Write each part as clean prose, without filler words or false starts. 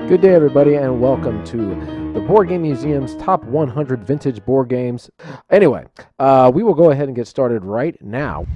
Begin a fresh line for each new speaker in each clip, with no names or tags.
Good day, everybody, and welcome to the Board Game Museum's Top 100 Vintage Board Games. Anyway, we will go ahead and get started right now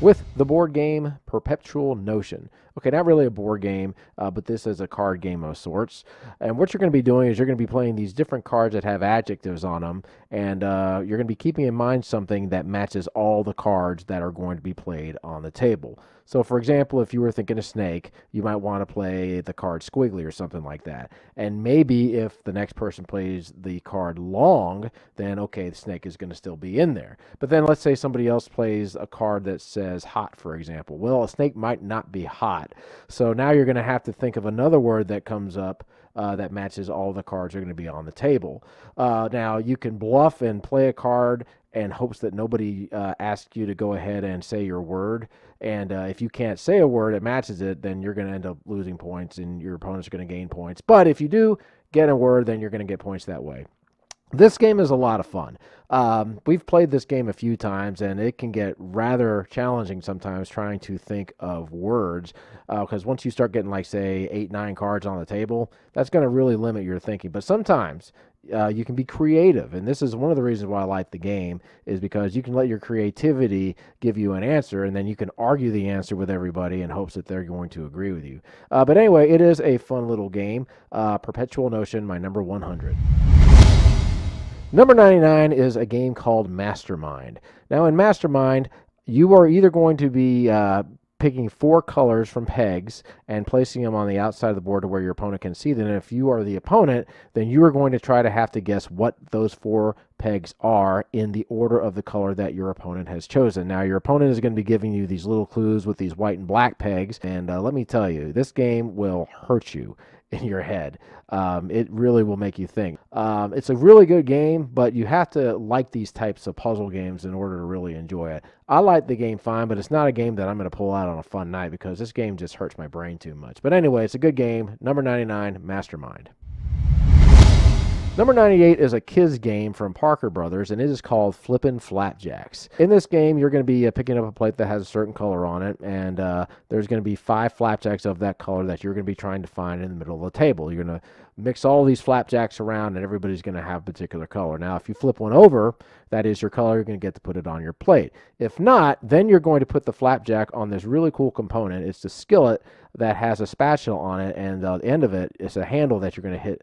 with the board game Perpetual Notion. Okay, not really a board game, but this is a card game of sorts. And what you're going to be doing is you're going to be playing these different cards that have adjectives on them, and you're going to be keeping in mind something that matches all the cards that are going to be played on the table. So, for example, if you were thinking a snake, you might want to play the card squiggly or something like that. And maybe if the next person plays the card long, then okay, the snake is going to still be in there. But then let's say somebody else plays a card that says hot, for example. Well, a snake might not be hot. So now you're going to have to think of another word that comes up that matches all the cards that are going to be on the table. Now, you can bluff and play a card in hopes that nobody asks you to go ahead and say your word. And if you can't say a word that matches it, then you're going to end up losing points and your opponent's going to gain points. But if you do get a word, then you're going to get points that way. This game is a lot of fun. We've played this game a few times, and it can get rather challenging sometimes trying to think of words. Because once you start getting, like, say, 8, 9 cards on the table, that's going to really limit your thinking. But sometimes you can be creative, and this is one of the reasons why I like the game, is because you can let your creativity give you an answer, and then you can argue the answer with everybody in hopes that they're going to agree with you. But anyway, it is a fun little game. Perpetual Notion, my number 100. Number 99 is a game called Mastermind. Now, in Mastermind, you are either going to be picking 4 colors from pegs and placing them on the outside of the board to where your opponent can see them. And if you are the opponent, then you are going to try to have to guess what those 4 pegs are in the order of the color that your opponent has chosen. Now, your opponent is going to be giving you these little clues with these white and black pegs. And let me tell you, this game will hurt you in your head. It really will make you think. It's a really good game, but you have to like these types of puzzle games in order to really enjoy it. I like the game fine, but it's not a game that I'm going to pull out on a fun night because this game just hurts my brain too much. But anyway, it's a good game. Number 99, Mastermind. Number 98 is a kids game from Parker Brothers, and it is called Flippin Flapjacks. In this game, you're going to be picking up a plate that has a certain color on it, and there's going to be 5 flapjacks of that color that you're going to be trying to find in the middle of the table. You're going to mix all these flapjacks around, and everybody's going to have a particular color. Now, if you flip one over, that is your color, you're going to get to put it on your plate. If not, then you're going to put the flapjack on this really cool component. It's the skillet that has a spatula on it, and the end of it is a handle that you're going to hit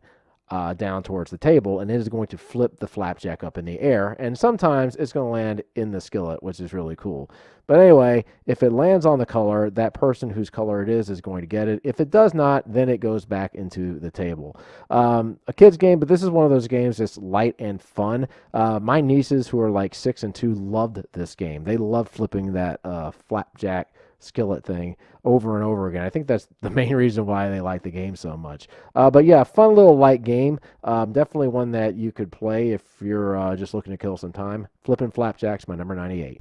down towards the table, and it is going to flip the flapjack up in the air, and sometimes it's going to land in the skillet, which is really cool. But anyway, if it lands on the color, that person whose color it is going to get it. If it does not, then it goes back into the table. A kid's game, but this is one of those games that's light and fun. My nieces, who are like 6 and 2, loved this game. They loved flipping that flapjack skillet thing over and over again. I think that's the main reason why they like the game so much. But yeah, fun little light game. Definitely one that you could play if you're just looking to kill some time. Flippin' Flapjacks, my number 98.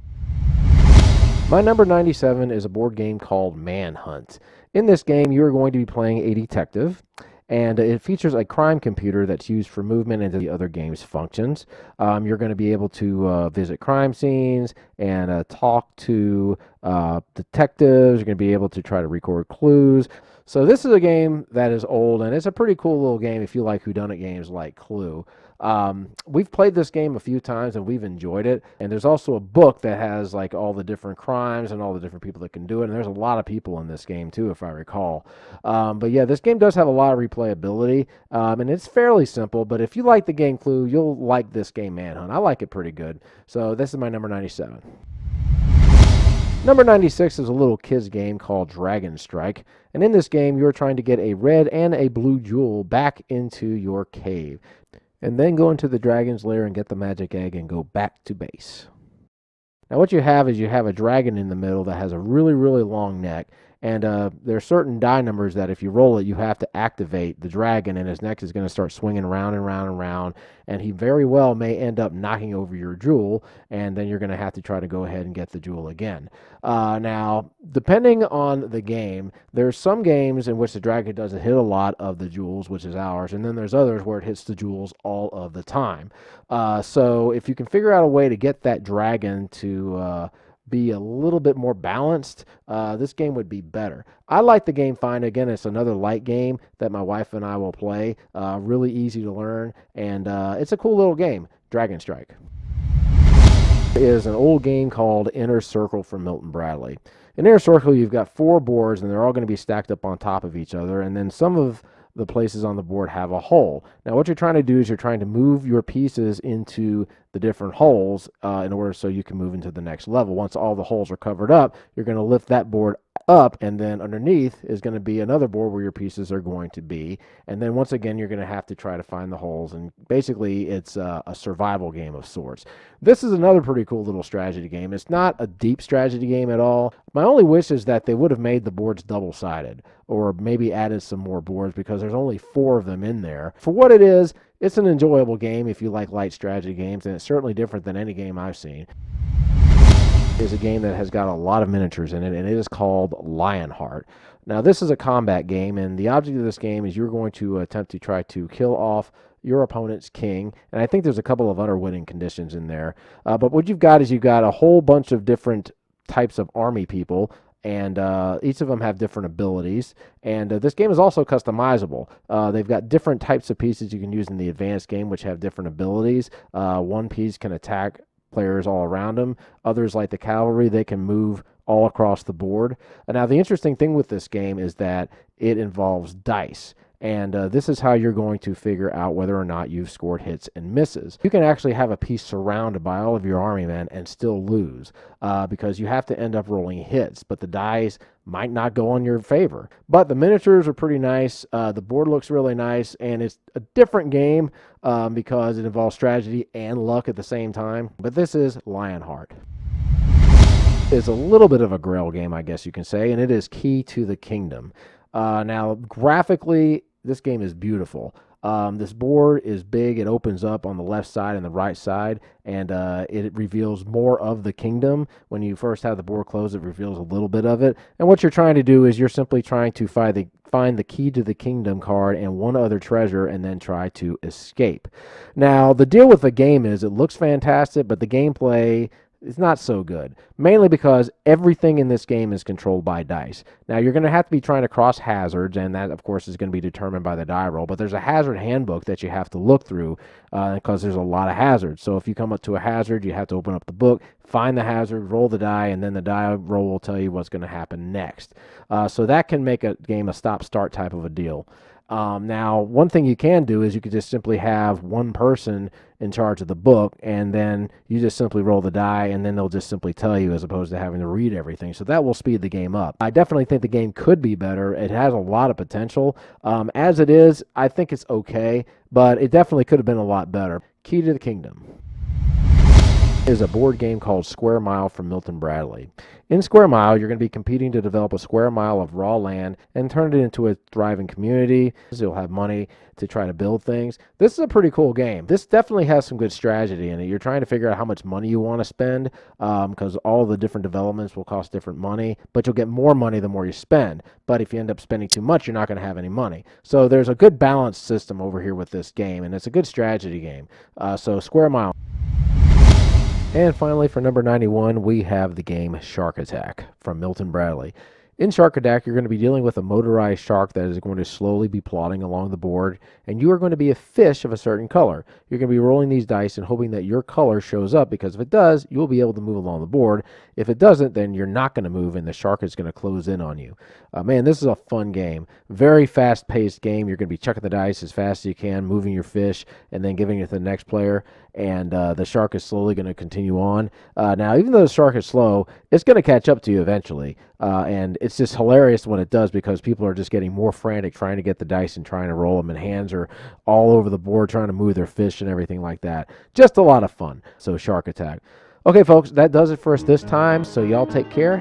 My number 97 is a board game called Manhunt. In this game, you are going to be playing a detective, and it features a crime computer that's used for movement into the other game's functions. You're going to be able to visit crime scenes and talk to detectives. You're going to be able to try to record clues. So this is a game that is old, and it's a pretty cool little game if you like whodunit games like Clue. We've played this game a few times and we've enjoyed it. And there's also a book that has like all the different crimes and all the different people that can do it. And there's a lot of people in this game too, if I recall. But yeah, this game does have a lot of replayability, and it's fairly simple. But if you like the game Clue, you'll like this game Manhunt. I like it pretty good. So this is my number 97. Number 96 is a little kids game called Dragon Strike, and in this game you're trying to get a red and a blue jewel back into your cave, and then go into the dragon's lair and get the magic egg and go back to base. Now what you have is you have a dragon in the middle that has a really, really long neck, and there are certain die numbers that if you roll it, you have to activate the dragon, and his neck is going to start swinging round and round and round, and he very well may end up knocking over your jewel, and then you're going to have to try to go ahead and get the jewel again. Now, depending on the game, there's some games in which the dragon doesn't hit a lot of the jewels, which is ours, and then there's others where it hits the jewels all of the time. So if you can figure out a way to get that dragon to be a little bit more balanced, this game would be better. I like the game fine. Again, it's another light game that my wife and I will play. Really easy to learn, and it's a cool little game. Dragon Strike is an old game called Inner Circle from Milton Bradley. In Inner Circle, you've got 4 boards, and they're all going to be stacked up on top of each other, and then some of the places on the board have a hole. Now, what you're trying to do is you're trying to move your pieces into the different holes in order so you can move into the next level. Once all the holes are covered up, you're going to lift that board up, and then underneath is going to be another board where your pieces are going to be. And then once again, you're going to have to try to find the holes, and basically it's a survival game of sorts. This is another pretty cool little strategy game. It's not a deep strategy game at all. My only wish is that they would have made the boards double-sided, or maybe added some more boards, because there's only 4 of them in there. For what it is, it's an enjoyable game if you like light strategy games, and it's certainly different than any game I've seen. Is a game that has got a lot of miniatures in it, and it is called Lionheart. Now, this is a combat game, and the object of this game is you're going to attempt to try to kill off your opponent's king, and I think there's a couple of other winning conditions in there. But what you've got is you've got a whole bunch of different types of army people, and each of them have different abilities. And this game is also customizable. They've got different types of pieces you can use in the advanced game, which have different abilities. One piece can attack players all around them. Others, like the cavalry, they can move all across the board. Now, the interesting thing with this game is that it involves dice. And this is how you're going to figure out whether or not you've scored hits and misses. You can actually have a piece surrounded by all of your army men and still lose because you have to end up rolling hits, but the dice might not go in your favor. But the miniatures are pretty nice. The board looks really nice, and it's a different game because it involves strategy and luck at the same time. But this is Lionheart. It's a little bit of a grail game, I guess you can say, and it is Key to the Kingdom. Now, graphically, this game is beautiful. This board is big. It opens up on the left side and the right side, and it reveals more of the kingdom. When you first have the board closed, it reveals a little bit of it. And what you're trying to do is you're simply trying to find the key to the kingdom card and one other treasure, and then try to escape. Now, the deal with the game is it looks fantastic, but the gameplay is not so good, mainly because everything in this game is controlled by dice. Now, you're going to have to be trying to cross hazards, and that, of course, is going to be determined by the die roll, but there's a hazard handbook that you have to look through because there's a lot of hazards. So if you come up to a hazard, you have to open up the book, find the hazard, roll the die, and then the die roll will tell you what's going to happen next. So that can make a game a stop-start type of a deal. Now, one thing you can do is you could just simply have one person in charge of the book, and then you just simply roll the die, and then they'll just simply tell you as opposed to having to read everything. So that will speed the game up. I definitely think the game could be better. It has a lot of potential. As it is, I think it's okay, but it definitely could have been a lot better. Key to the Kingdom is a board game called Squaremile from Milton Bradley. In Squaremile, you're going to be competing to develop a square mile of raw land and turn it into a thriving community. You'll have money to try to build things. This is a pretty cool game. This definitely has some good strategy in it. You're trying to figure out how much money you want to spend because all the different developments will cost different money, but you'll get more money the more you spend. But if you end up spending too much, you're not going to have any money. So there's a good balanced system over here with this game, and it's a good strategy game. So Squaremile. And finally, for number 91, we have the game Shark Attack from Milton Bradley. In Shark Attack, you're going to be dealing with a motorized shark that is going to slowly be plodding along the board, and you are going to be a fish of a certain color. You're going to be rolling these dice and hoping that your color shows up, because if it does, you will be able to move along the board. If it doesn't, then you're not going to move, and the shark is going to close in on you. Man, this is a fun game. Very fast-paced game. You're going to be chucking the dice as fast as you can, moving your fish, and then giving it to the next player, and the shark is slowly going to continue on. Now, even though the shark is slow, it's going to catch up to you eventually, and it's just hilarious when it does, because people are just getting more frantic trying to get the dice and trying to roll them, and hands are all over the board trying to move their fish and everything like that. Just a lot of fun. So Shark Attack. Okay, folks, that does it for us this time, so y'all take care.